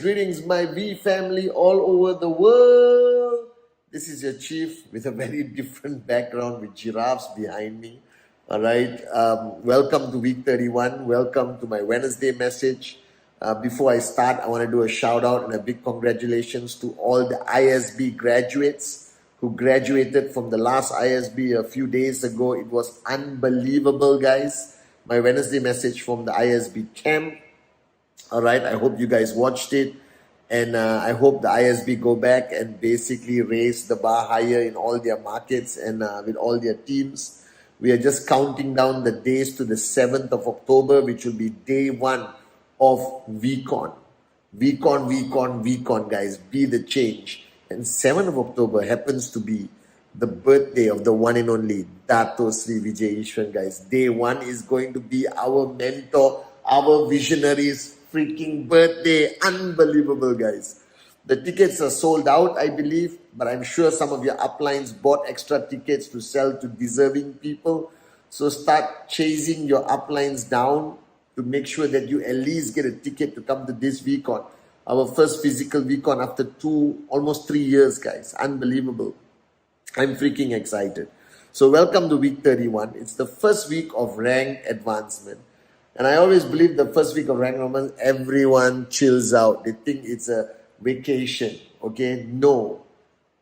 Greetings, my V family all over the world. This is your chief with a very different background with giraffes behind me. All right. Welcome to week 31. Welcome to my Wednesday message. Before I start, I want to do a shout out and a big congratulations to all the ISB graduates who graduated from the last ISB a few days ago. It was unbelievable, guys. My Wednesday message from the ISB camp. All right, I hope you guys watched it, and I hope the ISB go back and basically raise the bar higher in all their markets and with all their teams. We are just counting down the days to the 7th of October, which will be day one of VCon. VCon, guys. Be the change. And 7th of October happens to be the birthday of the one and only Dato Sri Vijay Ishwan, guys. Day one is going to be our mentor, our visionaries' freaking birthday. Unbelievable, guys. The tickets are sold out, I believe, but I'm sure some of your uplines bought extra tickets to sell to deserving people. So start chasing your uplines down to make sure that you at least get a ticket to come to this VCon. Our first physical VCon after almost 3 years, guys. Unbelievable. I'm freaking excited. So welcome to week 31. It's the first week of rank advancement. And I always believe the first week of rank advancement, everyone chills out. They think it's a vacation. Okay? No.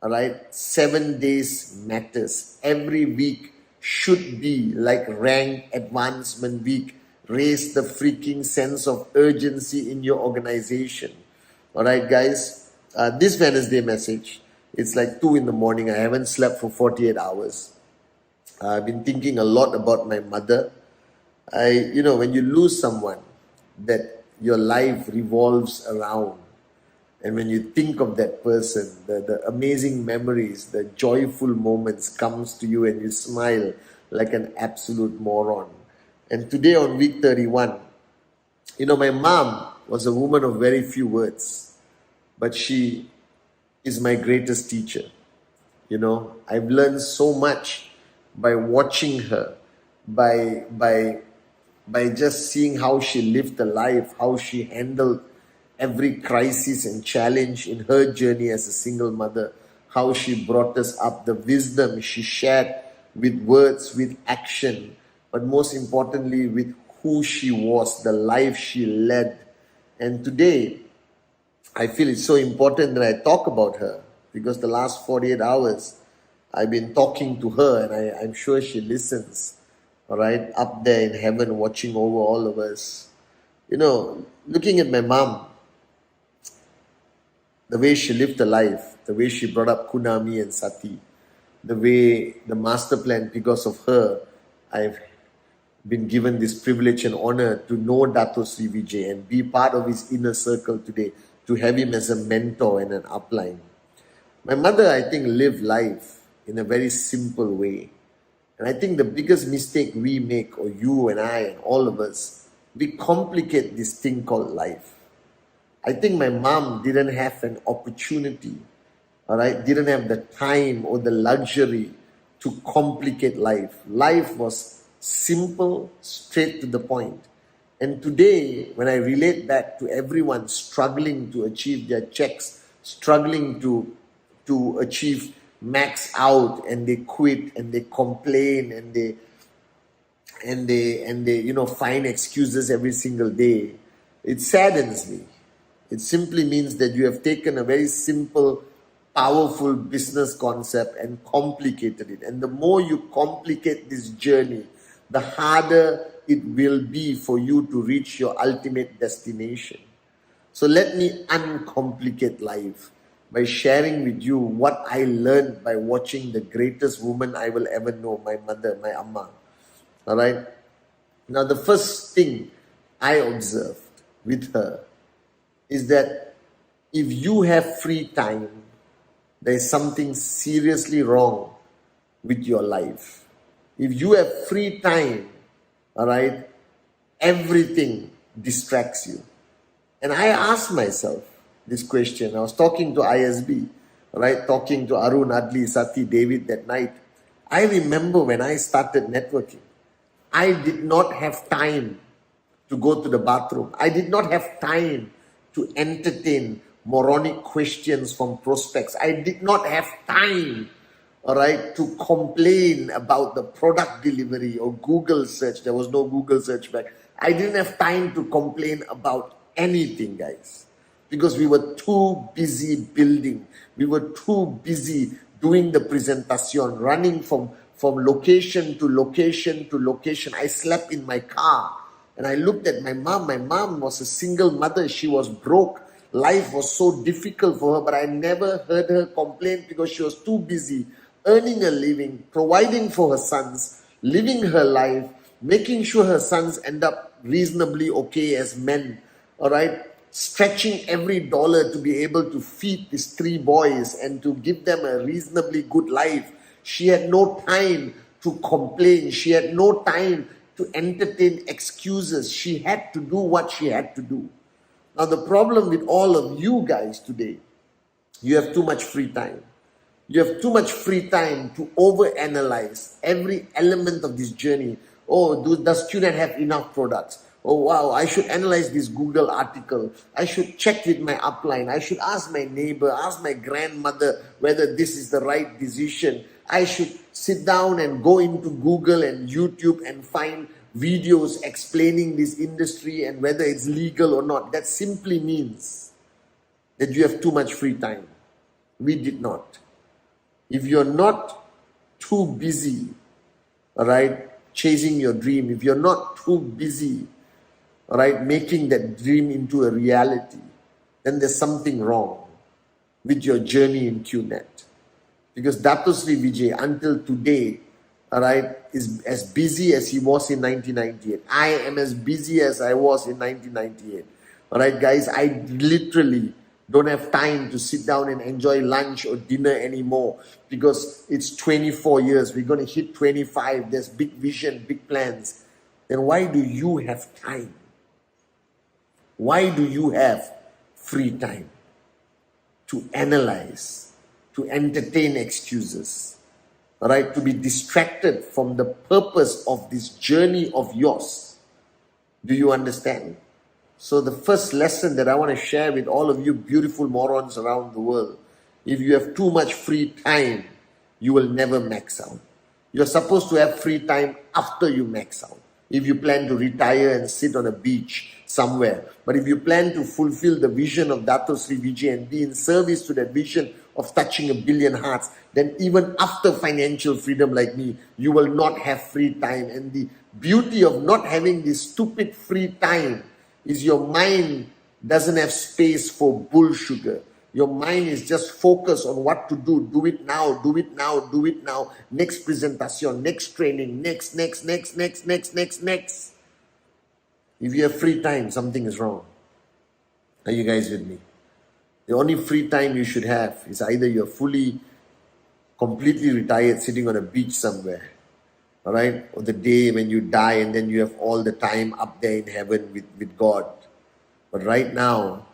All right? 7 days matters. Every week should be like rank advancement week. Raise the freaking sense of urgency in your organization. All right, guys? This Wednesday message, it's like 2 in the morning. I haven't slept for 48 hours. I've been thinking a lot about my mother. When you lose someone that your life revolves around, and when you think of that person, the amazing memories, the joyful moments comes to you and you smile like an absolute moron. And today on week 31, my mom was a woman of very few words, but she is my greatest teacher. I've learned so much by watching her, by just seeing how she lived the life, how she handled every crisis and challenge in her journey as a single mother, how she brought us up, the wisdom she shared with words, with action, but most importantly with who she was, the life she led. And today, I feel it's so important that I talk about her, because the last 48 hours, I've been talking to her, and I'm sure she listens. All right, up there in heaven, watching over all of us. Looking at my mom, the way she lived her life, the way she brought up Kunami and Sati, the master plan, because of her, I've been given this privilege and honor to know Dato Sri Vijay and be part of his inner circle today, to have him as a mentor and an upline. My mother, I think, lived life in a very simple way. And I think the biggest mistake we make, or you and I and all of us, we complicate this thing called life. I think my mom didn't have an opportunity, all right, didn't have the time or the luxury to complicate life. Life was simple, straight to the point. And today, when I relate back to everyone struggling to achieve their checks, struggling to achieve max out, and they quit and they complain and they find excuses every single day, it saddens me. It simply means that you have taken a very simple, powerful business concept and complicated it. And the more you complicate this journey, the harder it will be for you to reach your ultimate destination. So let me uncomplicate life. by sharing with you what I learned by watching the greatest woman I will ever know, my mother, my Amma. All right. Now, the first thing I observed with her is that if you have free time, there is something seriously wrong with your life. If you have free time, all right, everything distracts you. And I asked myself this question. I was talking to ISB, right? Talking to Arun, Adli, Sati, David that night. I remember when I started networking, I did not have time to go to the bathroom. I did not have time to entertain moronic questions from prospects. I did not have time, all right, to complain about the product delivery or Google search. There was no Google search back. I didn't have time to complain about anything, guys, because we were too busy building. We were too busy doing the presentation, running from location to location to location. I slept in my car and I looked at my mom. My mom was a single mother. She was broke. Life was so difficult for her, but I never heard her complain because she was too busy earning a living, providing for her sons, living her life, making sure her sons end up reasonably okay as men, all right? Stretching every dollar to be able to feed these 3 boys and to give them a reasonably good life. She had no time to complain. She had no time to entertain excuses. She had to do what she had to do. Now, the problem with all of you guys today, you have too much free time. You have too much free time to overanalyze every element of this journey. Oh, does QNet have enough products? Oh, wow, I should analyze this Google article. I should check with my upline. I should ask my neighbor, ask my grandmother whether this is the right decision. I should sit down and go into Google and YouTube and find videos explaining this industry and whether it's legal or not. That simply means that you have too much free time. We did not. If you're not too busy, all right, chasing your dream, if you're not too busy, all right, making that dream into a reality, then there's something wrong with your journey in QNet. Because Dato Sri Vijay, until today, all right, is as busy as he was in 1998. I am as busy as I was in 1998. All right, guys, I literally don't have time to sit down and enjoy lunch or dinner anymore because it's 24 years. We're going to hit 25. There's big vision, big plans. Then why do you have time? Why do you have free time to analyze, to entertain excuses, all right, to be distracted from the purpose of this journey of yours? Do you understand? So the first lesson that I want to share with all of you beautiful morons around the world, if you have too much free time, you will never max out. You're supposed to have free time after you max out. If you plan to retire and sit on a beach somewhere. But if you plan to fulfill the vision of Dato Sri Vijay and be in service to that vision of touching 1 billion hearts, then even after financial freedom like me, you will not have free time. And the beauty of not having this stupid free time is your mind doesn't have space for bull sugar. Your mind is just focused on what to do. Do it now, do it now, do it now. Next presentation, next training, next. If you have free time, something is wrong. Are you guys with me? The only free time you should have is either you're completely retired sitting on a beach somewhere, all right? Or the day when you die and then you have all the time up there in heaven with God. But right now,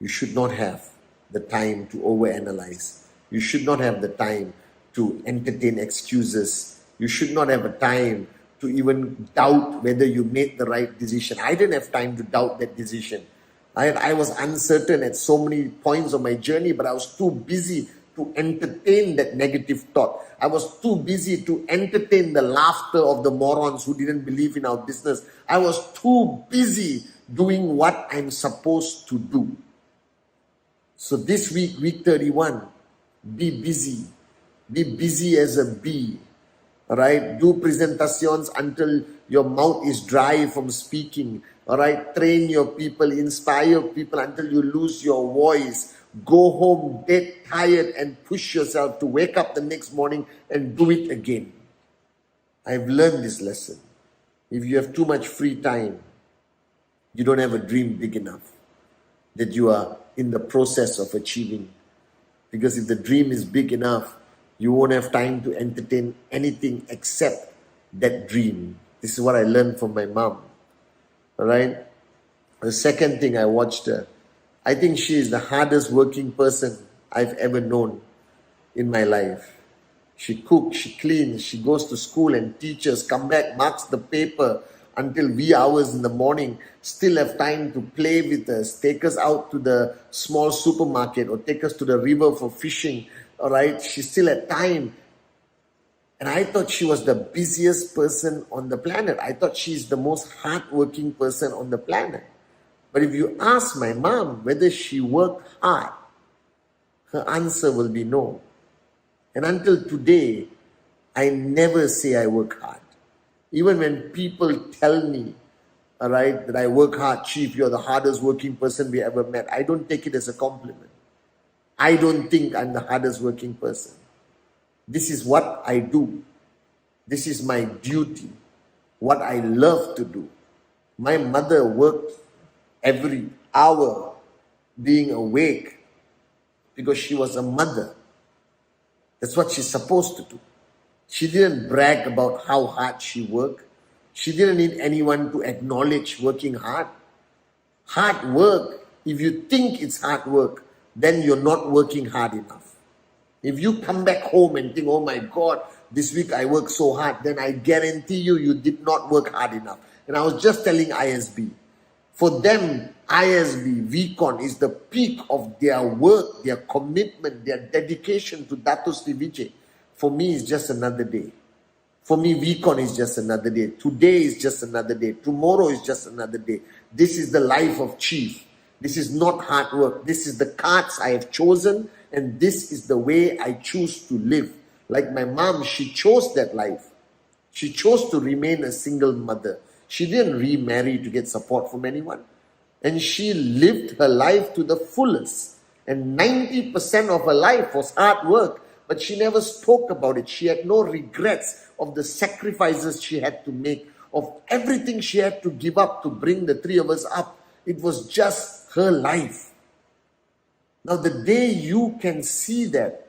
you should not have the time to overanalyze. You should not have the time to entertain excuses. You should not have a time to even doubt whether you made the right decision. I didn't have time to doubt that decision. I was uncertain at so many points of my journey, but I was too busy to entertain that negative thought. I was too busy to entertain the laughter of the morons who didn't believe in our business. I was too busy doing what I'm supposed to do. So this week, week 31, be busy. Be busy as a bee. All right? Do presentations until your mouth is dry from speaking. All right? Train your people, inspire people until you lose your voice. go home dead tired and push yourself to wake up the next morning and do it again. I've learned this lesson. If you have too much free time, you don't have a dream big enough that you are in the process of achieving. Because if the dream is big enough, you won't have time to entertain anything except that dream. This is what I learned from my mom. All right? The second thing I watched her, I think she is the hardest working person I've ever known in my life. She cooks, she cleans, she goes to school and teaches, come back, marks the paper until wee hours in the morning, still have time to play with us, take us out to the small supermarket or take us to the river for fishing. All right, she still had time. And I thought she was the busiest person on the planet. I thought she's the most hardworking person on the planet. But if you ask my mom whether she worked hard, her answer will be no. And until today, I never say I work hard. Even when people tell me, all right, that I work hard, Chief, you're the hardest working person we ever met, I don't take it as a compliment. I don't think I'm the hardest working person. This is what I do. This is my duty, what I love to do. My mother worked every hour being awake because she was a mother. That's what she's supposed to do. She didn't brag about how hard she worked. She didn't need anyone to acknowledge working hard. Hard work, if you think it's hard work, then you're not working hard enough. If you come back home and think, oh my God, this week I worked so hard, then I guarantee you, you did not work hard enough. And I was just telling ISB, for them, ISB, VCon is the peak of their work, their commitment, their dedication to Dato Sri Vijay. For me, it's just another day. For me, VCon is just another day. Today is just another day. Tomorrow is just another day. This is the life of Chief. This is not hard work. This is the cards I have chosen, and this is the way I choose to live. Like my mom, she chose that life. She chose to remain a single mother. She didn't remarry to get support from anyone. And she lived her life to the fullest. And 90% of her life was hard work. But she never spoke about it. She had no regrets of the sacrifices she had to make, of everything she had to give up to bring the three of us up. It was just her life. Now, the day you can see that,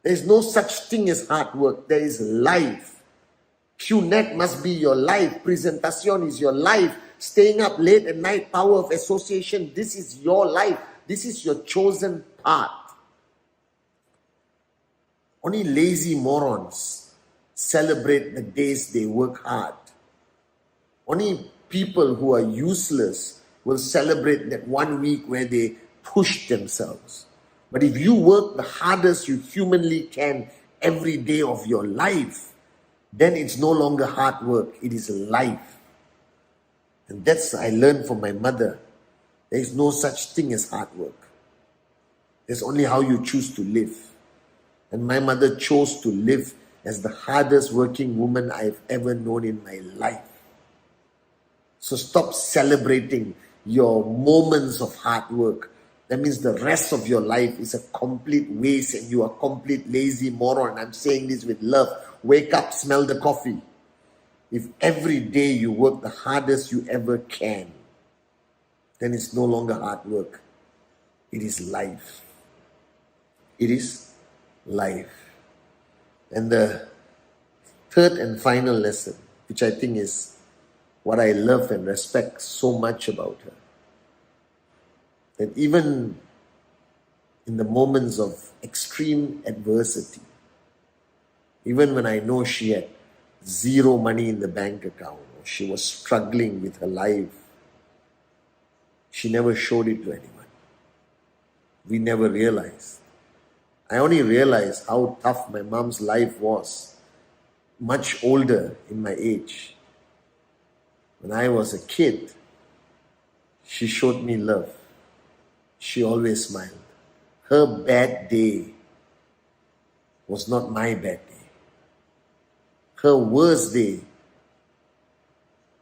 there is no such thing as hard work. There is life. QNet must be your life. Presentation is your life. Staying up late at night, power of association, this is your life. This is your chosen path. Only lazy morons celebrate the days they work hard. Only people who are useless will celebrate that 1 week where they push themselves. But if you work the hardest you humanly can every day of your life, then it's no longer hard work, it is life. And that's I learned from my mother. There is no such thing as hard work. There's only how you choose to live. And my mother chose to live as the hardest working woman I've ever known in my life. So stop celebrating your moments of hard work. That means the rest of your life is a complete waste and you are a complete lazy moron. I'm saying this with love. Wake up, smell the coffee. If every day you work the hardest you ever can, then it's no longer hard work. It is life. It is life. And the third and final lesson, which I think is what I love and respect so much about her, that even in the moments of extreme adversity, even when I know she had zero money in the bank account, or she was struggling with her life, she never showed it to anyone. We never realized. I only realized how tough my mom's life was, much older in my age. When I was a kid, she showed me love. She always smiled. Her bad day was not my bad day. Her worst day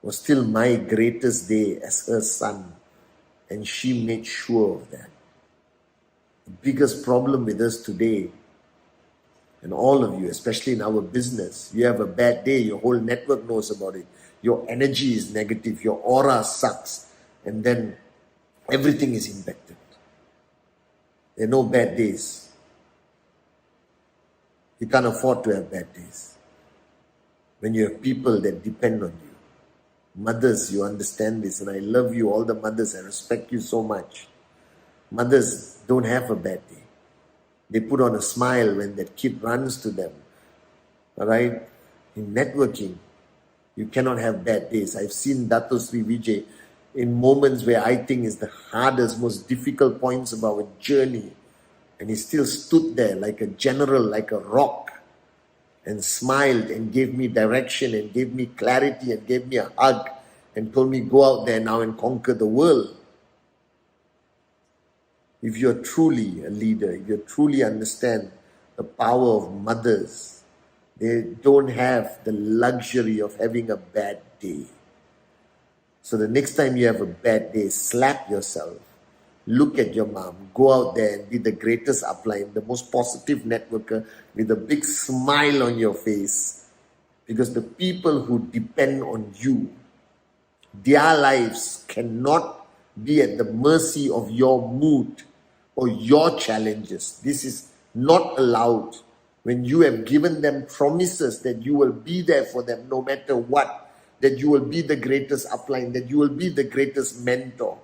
was still my greatest day as her son, and she made sure of that. The biggest problem with us today, and all of you, especially in our business, you have a bad day, your whole network knows about it. Your energy is negative, your aura sucks, and then everything is impacted. There are no bad days. You can't afford to have bad days. When you have people that depend on you. Mothers, you understand this, and I love you, all the mothers, I respect you so much. Mothers don't have a bad day. They put on a smile when that kid runs to them. All right? In networking, you cannot have bad days. I've seen Dato Sri Vijay in moments where I think is the hardest, most difficult points of our journey. And he still stood there like a general, like a rock, and smiled and gave me direction and gave me clarity and gave me a hug and told me, go out there now and conquer the world. If you're truly a leader, if you truly understand the power of mothers, they don't have the luxury of having a bad day. So the next time you have a bad day, slap yourself. Look at your mom. Go out there and be the greatest upline, the most positive networker with a big smile on your face. Because the people who depend on you, their lives cannot be at the mercy of your mood or your challenges. This is not allowed. When you have given them promises that you will be there for them no matter what, that you will be the greatest upline, that you will be the greatest mentor,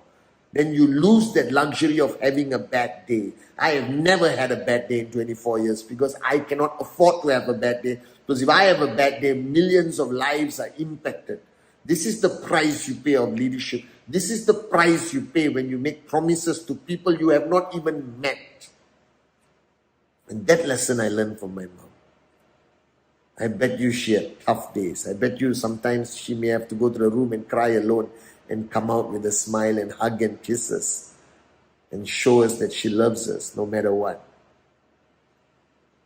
then you lose that luxury of having a bad day. I have never had a bad day in 24 years because I cannot afford to have a bad day. Because if I have a bad day, millions of lives are impacted. This is the price you pay of leadership. This is the price you pay when you make promises to people you have not even met. And that lesson I learned from my mom. I bet you she had tough days. I bet you sometimes she may have to go to the room and cry alone and come out with a smile and hug and kiss us and show us that she loves us no matter what.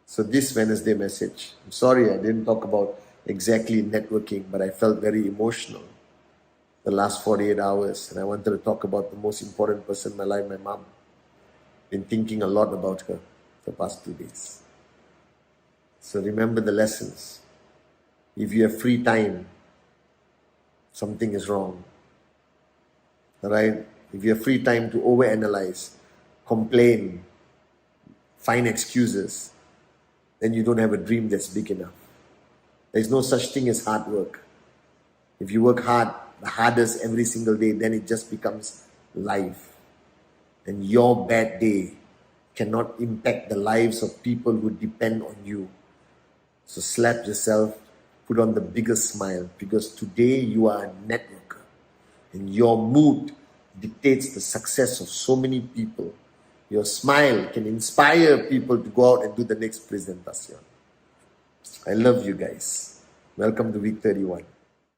So this Wednesday message, I'm sorry I didn't talk about exactly networking, but I felt very emotional the last 48 hours, and I wanted to talk about the most important person in my life, my mom. Been thinking a lot about her the past 2 days. So remember the lessons. If you have free time, something is wrong. Alright? If you have free time to overanalyze, complain, find excuses, then you don't have a dream that's big enough. There's no such thing as hard work. If you work hard, the hardest every single day, then it just becomes life. And your bad day cannot impact the lives of people who depend on you. So slap yourself, put on the biggest smile, because today you are a networker and your mood dictates the success of so many people. Your smile can inspire people to go out and do the next presentation. I love you guys. Welcome to week 31.